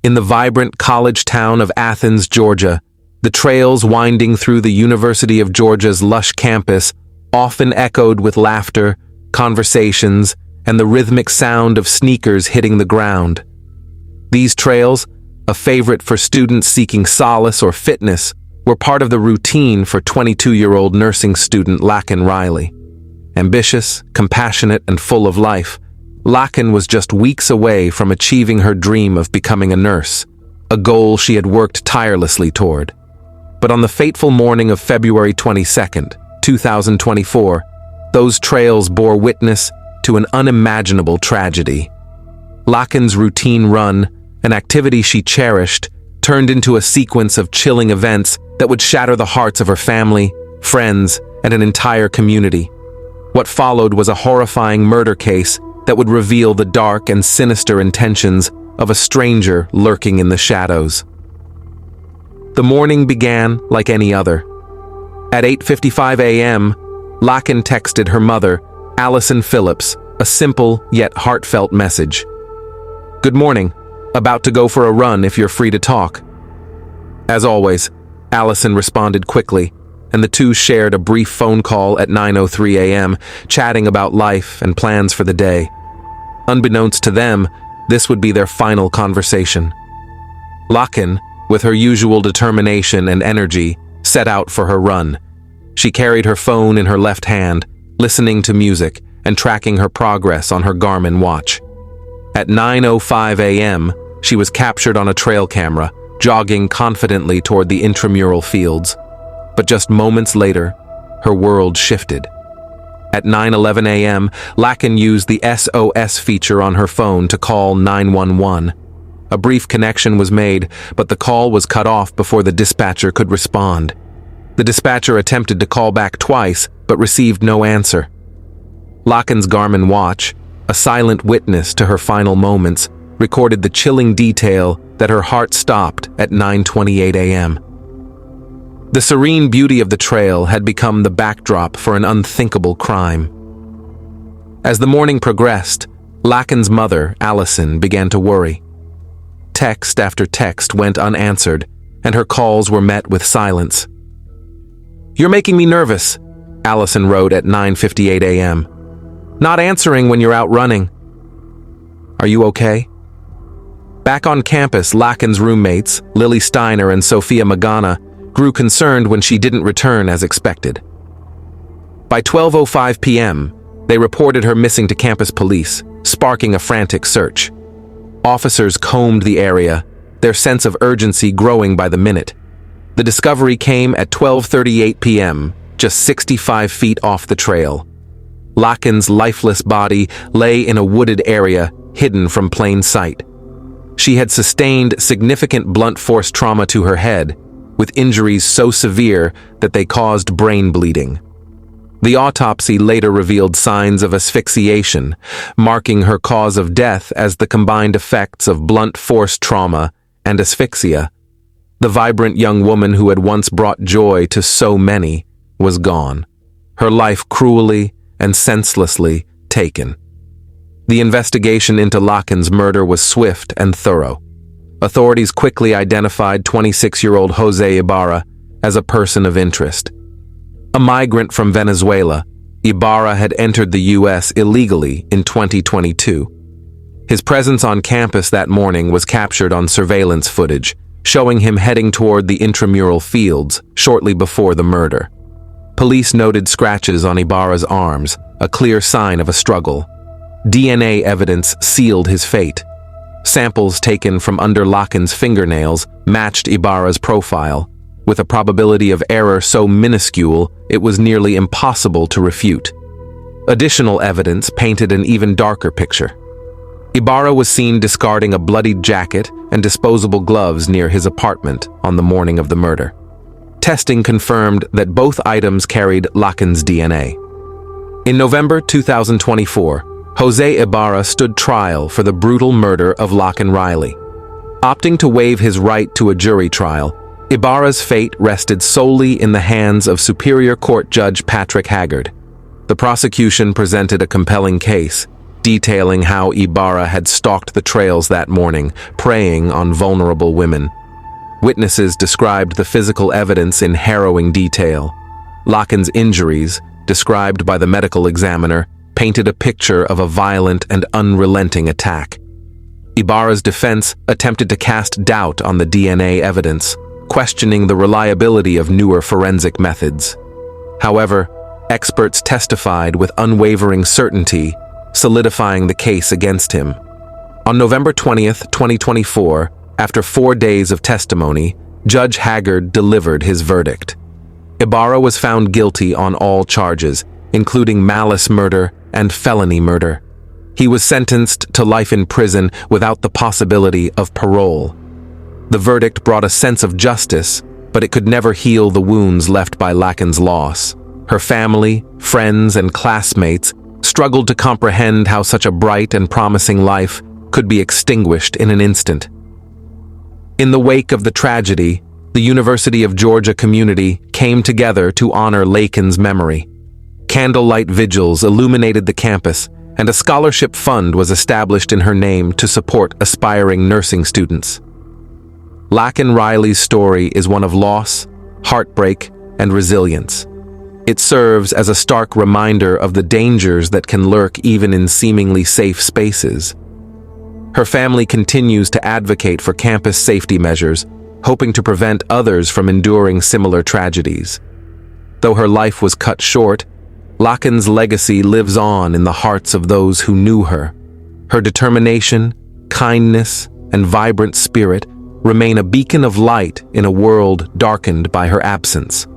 In the vibrant college town of Athens, Georgia, the trails winding through the University of Georgia's lush campus often echoed with laughter, conversations, and the rhythmic sound of sneakers hitting the ground. These trails, a favorite for students seeking solace or fitness, were part of the routine for 22-year-old nursing student Laken Riley. Ambitious, compassionate, and full of life, Laken was just weeks away from achieving her dream of becoming a nurse, a goal she had worked tirelessly toward. But on the fateful morning of February 22nd, 2024, those trails bore witness to an unimaginable tragedy. Laken's routine run, an activity she cherished, turned into a sequence of chilling events that would shatter the hearts of her family, friends, and an entire community. What followed was a horrifying murder case that would reveal the dark and sinister intentions of a stranger lurking in the shadows. The morning began like any other. At 8:55 a.m., Laken texted her mother, Allison Phillips, a simple yet heartfelt message. "Good morning. About to go for a run if you're free to talk." As always, Allison responded quickly, and the two shared a brief phone call at 9:03 a.m., chatting about life and plans for the day. Unbeknownst to them, this would be their final conversation. Laken, with her usual determination and energy, set out for her run. She carried her phone in her left hand, listening to music and tracking her progress on her Garmin watch. At 9:05 a.m., she was captured on a trail camera, jogging confidently toward the intramural fields. But just moments later, her world shifted. At 9:11 a.m., Laken used the SOS feature on her phone to call 911. A brief connection was made, but the call was cut off before the dispatcher could respond. The dispatcher attempted to call back twice, but received no answer. Laken's Garmin watch, a silent witness to her final moments, recorded the chilling detail that her heart stopped at 9:28 a.m. The serene beauty of the trail had become the backdrop for an unthinkable crime. As the morning progressed, Laken's mother, Allison, began to worry. Text after text went unanswered, and her calls were met with silence. "You're making me nervous," Allison wrote at 9:58 a.m. "Not answering when you're out running. Are you okay?" Back on campus, Laken's roommates, Lily Steiner and Sophia Magana, grew concerned when she didn't return as expected. By 12:05 p.m., they reported her missing to campus police, sparking a frantic search. Officers combed the area, their sense of urgency growing by the minute. The discovery came at 12:38 p.m., just 65 feet off the trail. Laken's lifeless body lay in a wooded area, hidden from plain sight. She had sustained significant blunt force trauma to her head, with injuries so severe that they caused brain bleeding. The autopsy later revealed signs of asphyxiation, marking her cause of death as the combined effects of blunt force trauma and asphyxia. The vibrant young woman who had once brought joy to so many was gone, her life cruelly and senselessly taken. The investigation into Laken's murder was swift and thorough. Authorities quickly identified 26-year-old Jose Ibarra as a person of interest. A migrant from Venezuela, Ibarra had entered the U.S. illegally in 2022. His presence on campus that morning was captured on surveillance footage, showing him heading toward the intramural fields shortly before the murder. Police noted scratches on Ibarra's arms, a clear sign of a struggle. DNA evidence sealed his fate. Samples taken from under Laken's fingernails matched Ibarra's profile, with a probability of error so minuscule it was nearly impossible to refute. Additional evidence painted an even darker picture. Ibarra was seen discarding a bloodied jacket and disposable gloves near his apartment on the morning of the murder. Testing confirmed that both items carried Laken's DNA. In November 2024, Jose Ibarra stood trial for the brutal murder of Laken Riley. Opting to waive his right to a jury trial, Ibarra's fate rested solely in the hands of Superior Court Judge Patrick Haggard. The prosecution presented a compelling case, detailing how Ibarra had stalked the trails that morning, preying on vulnerable women. Witnesses described the physical evidence in harrowing detail. Laken's injuries, described by the medical examiner, painted a picture of a violent and unrelenting attack. Ibarra's defense attempted to cast doubt on the DNA evidence, questioning the reliability of newer forensic methods. However, experts testified with unwavering certainty, solidifying the case against him. On November 20th, 2024, after 4 days of testimony, Judge Haggard delivered his verdict. Ibarra was found guilty on all charges, including malice murder and felony murder. He was sentenced to life in prison without the possibility of parole. The verdict brought a sense of justice, but it could never heal the wounds left by Laken's loss. Her family, friends, and classmates struggled to comprehend how such a bright and promising life could be extinguished in an instant. In the wake of the tragedy, the University of Georgia community came together to honor Laken's memory. Candlelight vigils illuminated the campus, and a scholarship fund was established in her name to support aspiring nursing students. Laken Riley's story is one of loss, heartbreak, and resilience. It serves as a stark reminder of the dangers that can lurk even in seemingly safe spaces. Her family continues to advocate for campus safety measures, hoping to prevent others from enduring similar tragedies. Though her life was cut short, Laken's legacy lives on in the hearts of those who knew her. Her determination, kindness, and vibrant spirit remain a beacon of light in a world darkened by her absence.